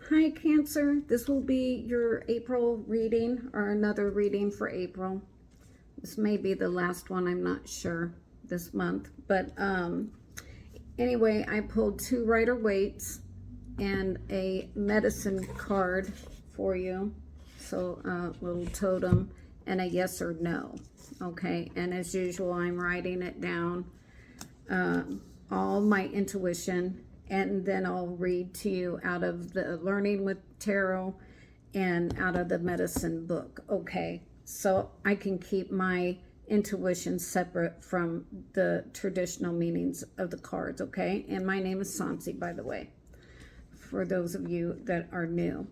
Hi, Cancer. This will be your April reading or another reading for April. This may be the last one, I'm not sure, this month. But anyway, I pulled 2 Rider-Waite's and a medicine card for you. So a little totem and a yes or no. Okay, and as usual, I'm writing it down, all my intuition, and then I'll read to you out of the Learning with Tarot and out of the medicine book. Okay, so I can keep my intuition separate from the traditional meanings of the cards. Okay, and my name is Sansi, by the way, for those of you that are new.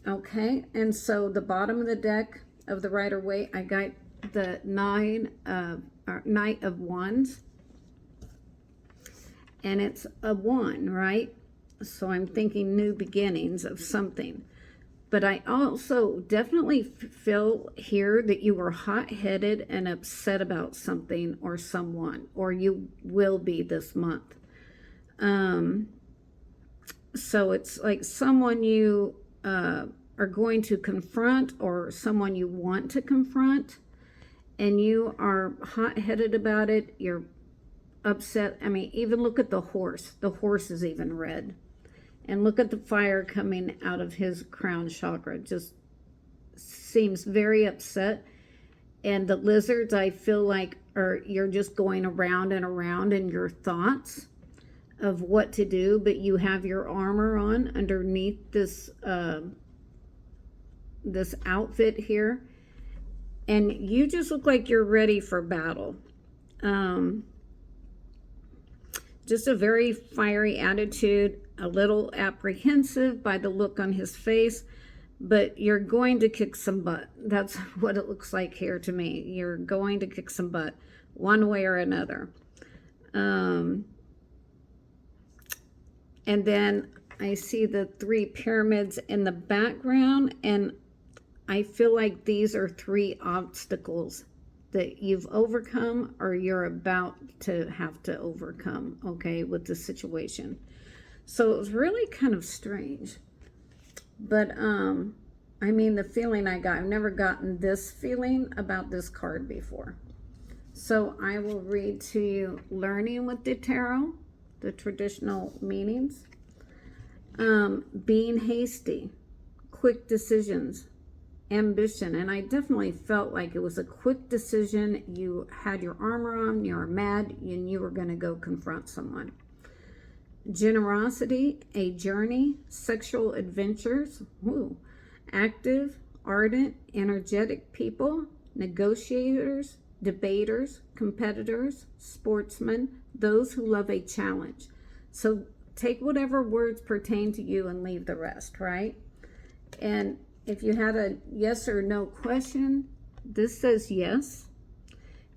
Okay, and so the bottom of the deck of the Rider-Waite, I got the Knight of Wands. And it's a 1, right? So I'm thinking new beginnings of something. But I also definitely feel here that you were hot-headed and upset about something or someone, or you will be this month. So it's like someone you are going to confront or someone you want to confront, and you are hot-headed about it. You're upset. I mean, even look at the horse. The horse is even red. And look at the fire coming out of his crown chakra. Just seems very upset. And the lizards, I feel like, you're just going around and around in your thoughts of what to do, but you have your armor on underneath this this outfit here. And you just look like you're ready for battle. Just a very fiery attitude, a little apprehensive by the look on his face, but you're going to kick some butt. That's what it looks like here to me. You're going to kick some butt one way or another. And then I see the 3 pyramids in the background, and I feel like these are 3 obstacles that you've overcome or you're about to have to overcome, okay, with the situation. So it was really kind of strange. But, I mean, the feeling I got, I've never gotten this feeling about this card before. So I will read to you Learning with the Tarot, the traditional meanings. Being hasty, quick decisions, ambition, and I definitely felt like it was a quick decision. You had your armor on, you were mad, and you were going to go confront someone. Generosity, a journey, sexual adventures, active, ardent, energetic people, negotiators, debaters, competitors, sportsmen, those who love a challenge. So take whatever words pertain to you and leave the rest, right? And if you had a yes or no question, this says yes.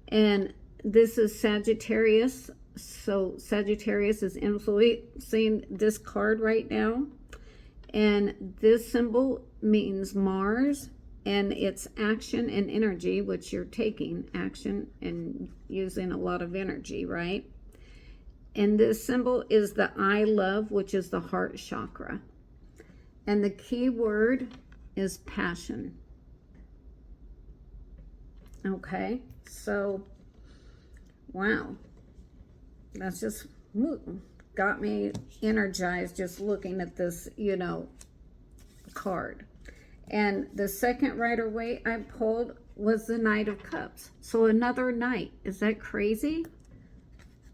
And this is Sagittarius. So Sagittarius is influencing this card right now. And this symbol means Mars. And it's action and energy, which you're taking action and using a lot of energy, right? And this symbol is the I love, which is the heart chakra. And the key word is passion. Okay, so wow, that's just got me energized just looking at this, card. And the second Rider-Waite I pulled was the Knight of Cups. So another knight. Is that crazy?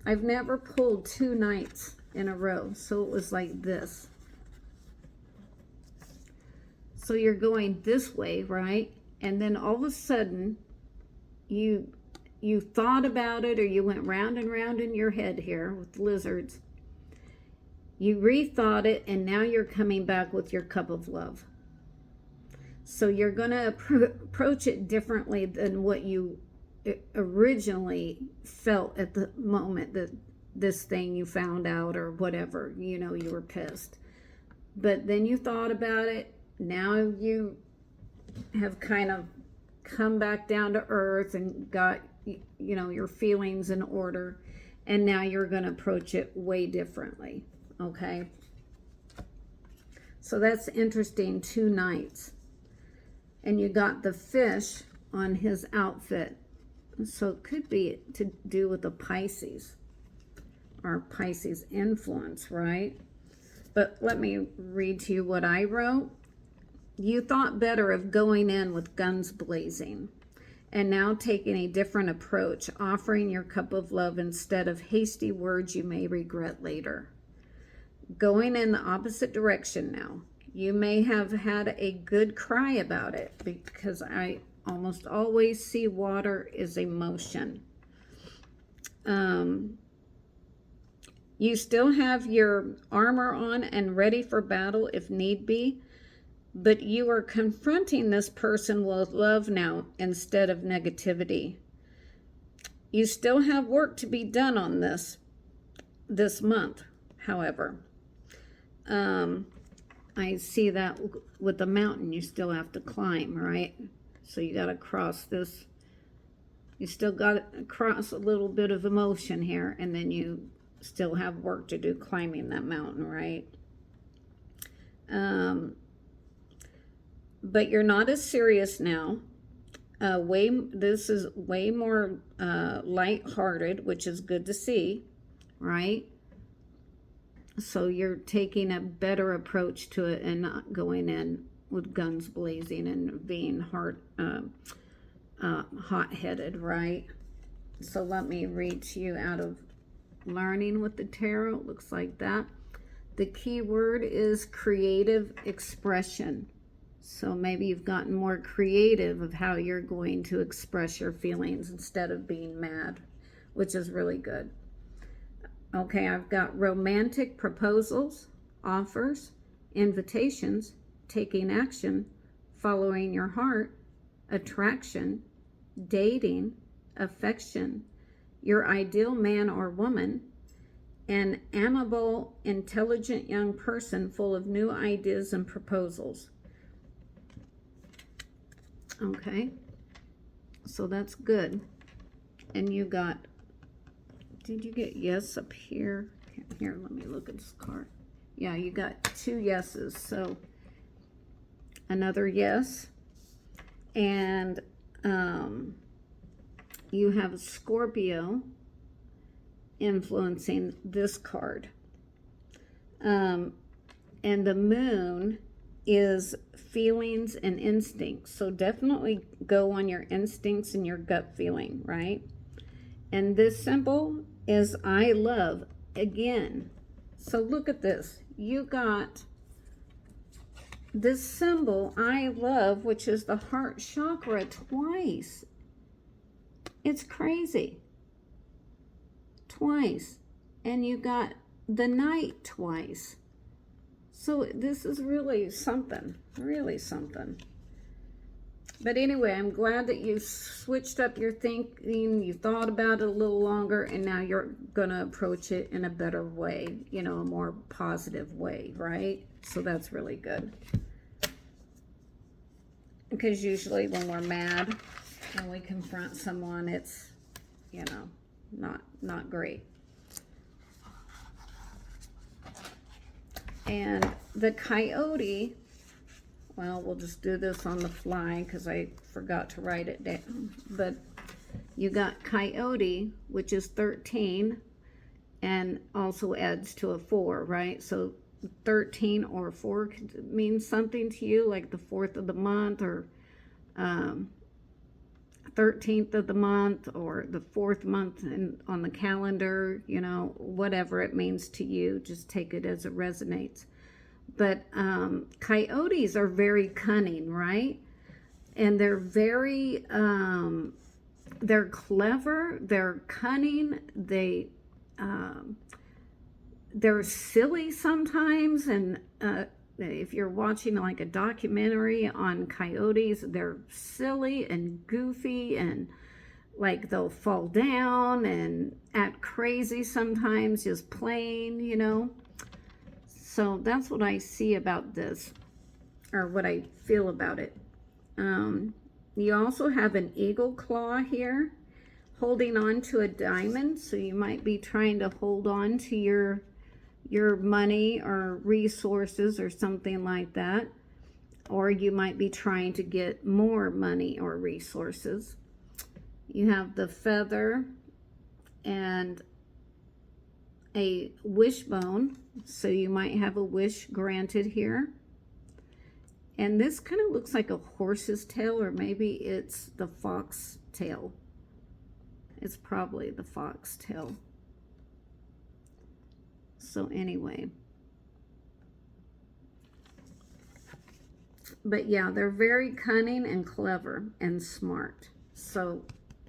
I've never pulled 2 knights in a row, so it was like this. So you're going this way, right? And then all of a sudden, you thought about it, or you went round and round in your head here with lizards. You rethought it, and now you're coming back with your cup of love. So you're going to approach it differently than what you originally felt at the moment that this thing you found out or whatever, you were pissed. But then you thought about it. Now you have kind of come back down to earth and got, your feelings in order. And now you're going to approach it way differently. Okay. So that's interesting, 2 knights. And you got the fish on his outfit. So it could be to do with the Pisces, or Pisces influence, right? But let me read to you what I wrote. You thought better of going in with guns blazing, and now taking a different approach, offering your cup of love instead of hasty words you may regret later. Going in the opposite direction now. You may have had a good cry about it, because I almost always see water is emotion. You still have your armor on and ready for battle if need be, but you are confronting this person with love now instead of negativity. You still have work to be done on this month, however. I see that with the mountain you still have to climb, right? So you got to cross this. You still got to cross a little bit of emotion here, and then you still have work to do climbing that mountain, right? But you're not as serious now. This is way more lighthearted, which is good to see, right? So you're taking a better approach to it and not going in with guns blazing and being hot-headed, right? So let me read to you out of Learning with the Tarot. It looks like that. The key word is creative expression. So maybe you've gotten more creative of how you're going to express your feelings instead of being mad, which is really good. Okay, I've got romantic proposals, offers, invitations, taking action, following your heart, attraction, dating, affection, your ideal man or woman, an amiable, intelligent young person full of new ideas and proposals. Okay, so that's good. And you got, did you get yes up here? Here, let me look at this card. Yeah, you got 2 yeses, so another yes. And you have Scorpio influencing this card. And the moon is feelings and instincts. So definitely go on your instincts and your gut feeling, right? And this symbol is I love again. So look at this. You got this symbol, I love, which is the heart chakra, twice. It's crazy. Twice. And you got the Knight twice. So this is really something. Really something. But anyway, I'm glad that you switched up your thinking, you thought about it a little longer, and now you're going to approach it in a better way, you know, a more positive way, right? So that's really good. Because usually when we're mad and we confront someone, it's, you know, not great. And the coyote, well, we'll just do this on the fly because I forgot to write it down. But you got coyote, which is 13, and also adds to a 4, right? So 13 or 4 could mean something to you, like the 4th of the month, or 13th of the month, or the 4th month on the calendar, you know, whatever it means to you. Just take it as it resonates. But coyotes are very cunning, right? And they're very, they're clever, they're cunning, they're silly sometimes. And if you're watching like a documentary on coyotes, they're silly and goofy, and like they'll fall down and act crazy sometimes just playing, you know. So that's what I see about this, or what I feel about it. You also have an eagle claw here holding on to a diamond. So you might be trying to hold on to your your money or resources or something like that. Or you might be trying to get more money or resources. You have the feather and a wishbone, so you might have a wish granted here. And this kind of looks like a horse's tail, or maybe it's the fox tail. It's probably the fox tail. So anyway. But yeah, they're very cunning and clever and smart. So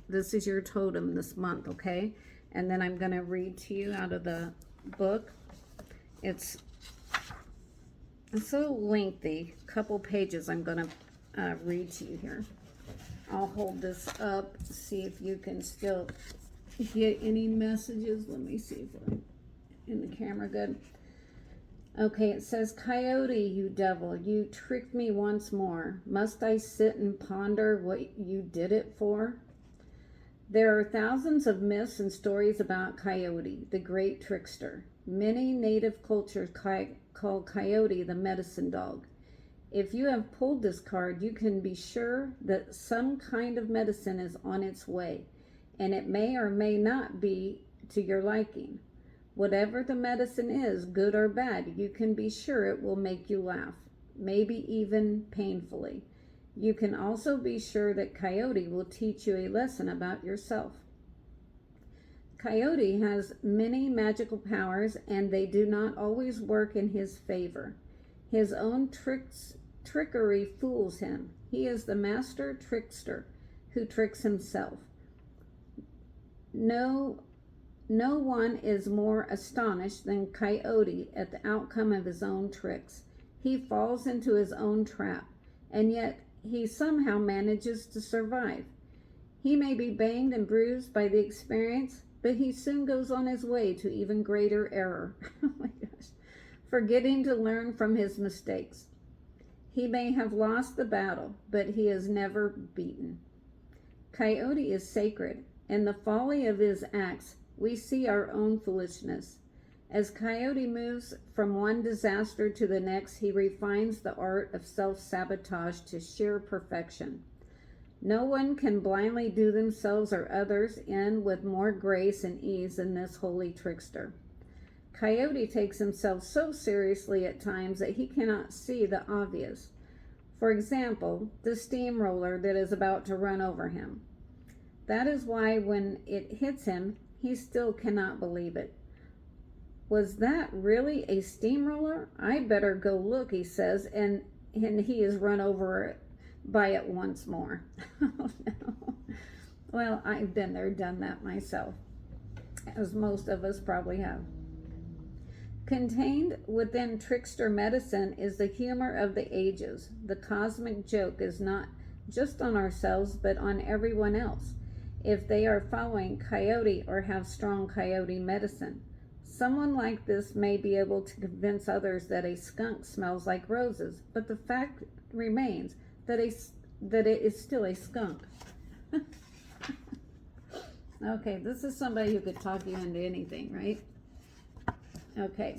this is your totem this month, okay? And then I'm going to read to you out of the book. It's so lengthy, couple pages I'm going to read to you here. I'll hold this up, see if you can still get any messages. Let me see if I'm in the camera good. Okay, it says, Coyote, you devil, you tricked me once more. Must I sit and ponder what you did it for? There are thousands of myths and stories about Coyote, the great trickster. Many native cultures call Coyote the medicine dog. If you have pulled this card, you can be sure that some kind of medicine is on its way, and it may or may not be to your liking. Whatever the medicine is, good or bad, you can be sure it will make you laugh, maybe even painfully. You can also be sure that Coyote will teach you a lesson about yourself. Coyote has many magical powers, and they do not always work in his favor. His own trickery fools him. He is the master trickster who tricks himself. No one is more astonished than Coyote at the outcome of his own tricks. He falls into his own trap, and yet he somehow manages to survive. He may be banged and bruised by the experience, but he soon goes on his way to even greater error. Oh my gosh. Forgetting to learn from his mistakes. He may have lost the battle, but he is never beaten. Coyote is sacred. In the folly of his acts, we see our own foolishness. As Coyote moves from one disaster to the next, he refines the art of self-sabotage to sheer perfection. No one can blindly do themselves or others in with more grace and ease than this holy trickster. Coyote takes himself so seriously at times that he cannot see the obvious. For example, the steamroller that is about to run over him. That is why when it hits him, he still cannot believe it. Was that really a steamroller? I better go look, he says, and he is run over by it once more. Oh, no. Well, I've been there, done that myself, as most of us probably have. Contained within trickster medicine is the humor of the ages. The cosmic joke is not just on ourselves, but on everyone else, if they are following Coyote or have strong Coyote medicine. Someone like this may be able to convince others that a skunk smells like roses, but the fact remains that it is still a skunk. Okay, this is somebody who could talk you into anything, right? Okay.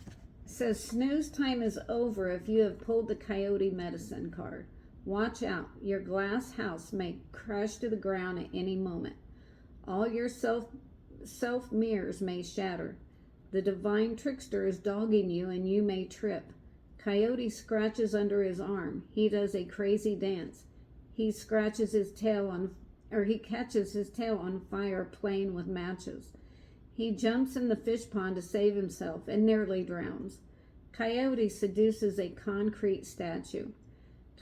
It says, snooze time is over if you have pulled the Coyote medicine card. Watch out. Your glass house may crash to the ground at any moment. All your self mirrors may shatter. The divine trickster is dogging you and you may trip. Coyote scratches under his arm. He does a crazy dance. He catches his tail on fire playing with matches. He jumps in the fish pond to save himself and nearly drowns. Coyote seduces a concrete statue.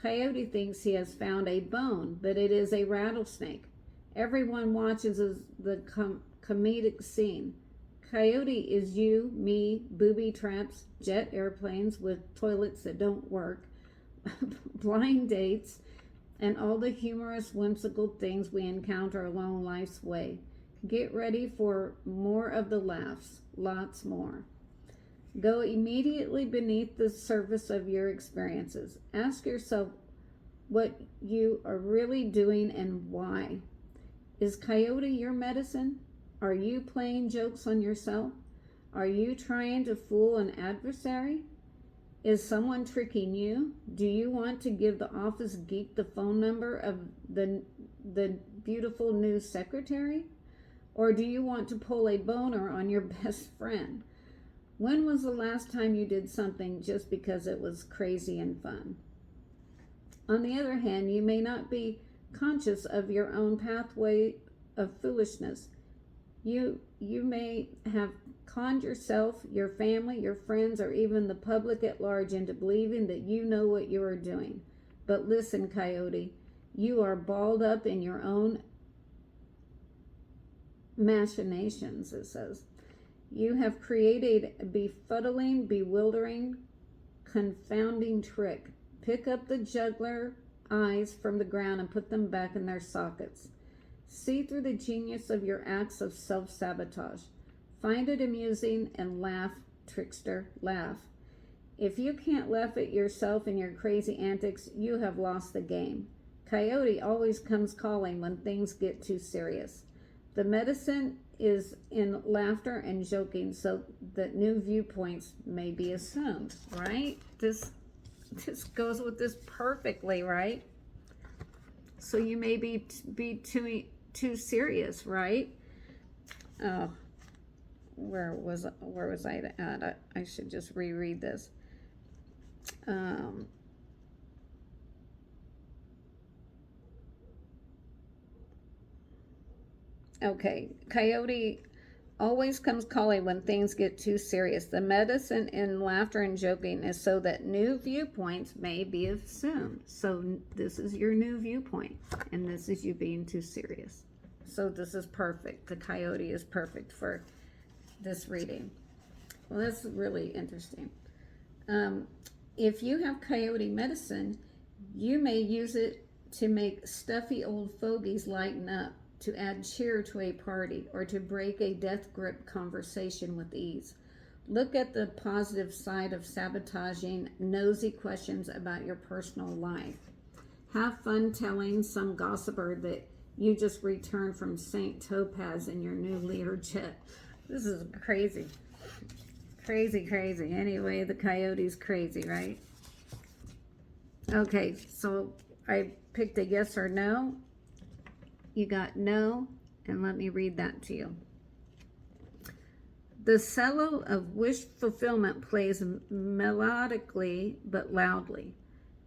Coyote thinks he has found a bone, but it is a rattlesnake. Everyone watches the comedic scene. Coyote is you, me, booby traps, jet airplanes with toilets that don't work, blind dates, and all the humorous, whimsical things we encounter along life's way. Get ready for more of the laughs, lots more. Go immediately beneath the surface of your experiences. Ask yourself what you are really doing and why. Is Coyote your medicine? Are you playing jokes on yourself? Are you trying to fool an adversary? Is someone tricking you? Do you want to give the office geek the phone number of the beautiful new secretary? Or do you want to pull a boner on your best friend? When was the last time you did something just because it was crazy and fun? On the other hand, you may not be conscious of your own pathway of foolishness. You may have conned yourself, your family, your friends, or even the public at large into believing that you know what you are doing. But listen, Coyote, you are balled up in your own machinations, it says. You have created a befuddling, bewildering, confounding trick. Pick up the juggler eyes from the ground and put them back in their sockets. See through the genius of your acts of self-sabotage. Find it amusing and laugh, trickster, laugh. If you can't laugh at yourself and your crazy antics, you have lost the game. Coyote always comes calling when things get too serious. The medicine is in laughter and joking so that new viewpoints may be assumed, right? This goes with this perfectly, right? So you may be too serious, right? Oh, where was I at? I should just reread this. Okay, Coyote always comes calling when things get too serious. The medicine in laughter and joking is so that new viewpoints may be assumed. So this is your new viewpoint, and this is you being too serious. So this is perfect. The Coyote is perfect for this reading. Well, that's really interesting. If you have Coyote medicine, you may use it to make stuffy old fogies lighten up, to add cheer to a party, or to break a death grip conversation with ease. Look at the positive side of sabotaging nosy questions about your personal life. Have fun telling some gossiper that you just returned from St. Topaz in your new Learjet. This is crazy. Crazy. Anyway, the Coyote's crazy, right? Okay, so I picked a yes or no. You got no, and let me read that to you. The cello of wish fulfillment plays melodically but loudly.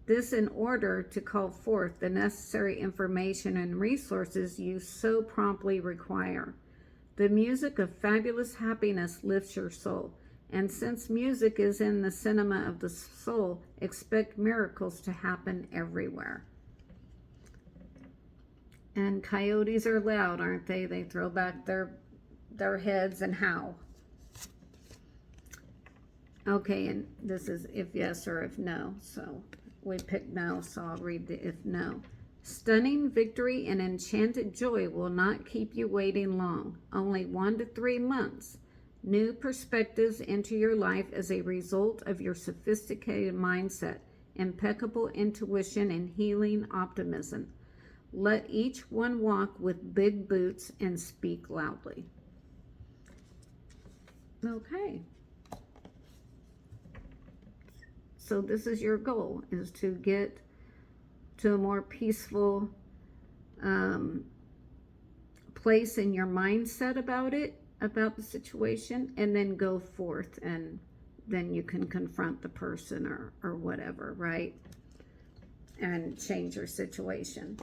This in order to call forth the necessary information and resources you so promptly require. The music of fabulous happiness lifts your soul, and since music is in the cinema of the soul, expect miracles to happen everywhere. And coyotes are loud, aren't they? They throw back their heads and howl. Okay, and this is if yes or if no. So we picked no, so I'll read the if no. Stunning victory and enchanted joy will not keep you waiting long. Only 1 to 3 months. New perspectives into your life as a result of your sophisticated mindset, impeccable intuition, and healing optimism. Let each one walk with big boots and speak loudly. Okay. So this is your goal, is to get to a more peaceful place in your mindset about the situation, and then go forth, and then you can confront the person or whatever, right? And change your situation.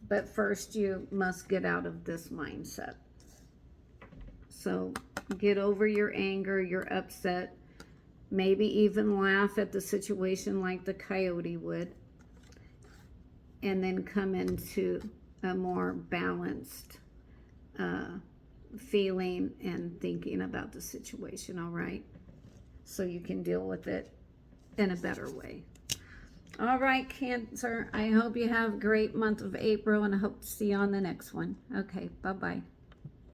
But first you must get out of this mindset. So get over your anger, your upset, maybe even laugh at the situation like the coyote would, and then come into a more balanced feeling and thinking about the situation, all right? So you can deal with it in a better way. All right, Cancer, I hope you have a great month of April, and I hope to see you on the next one. Okay, bye-bye.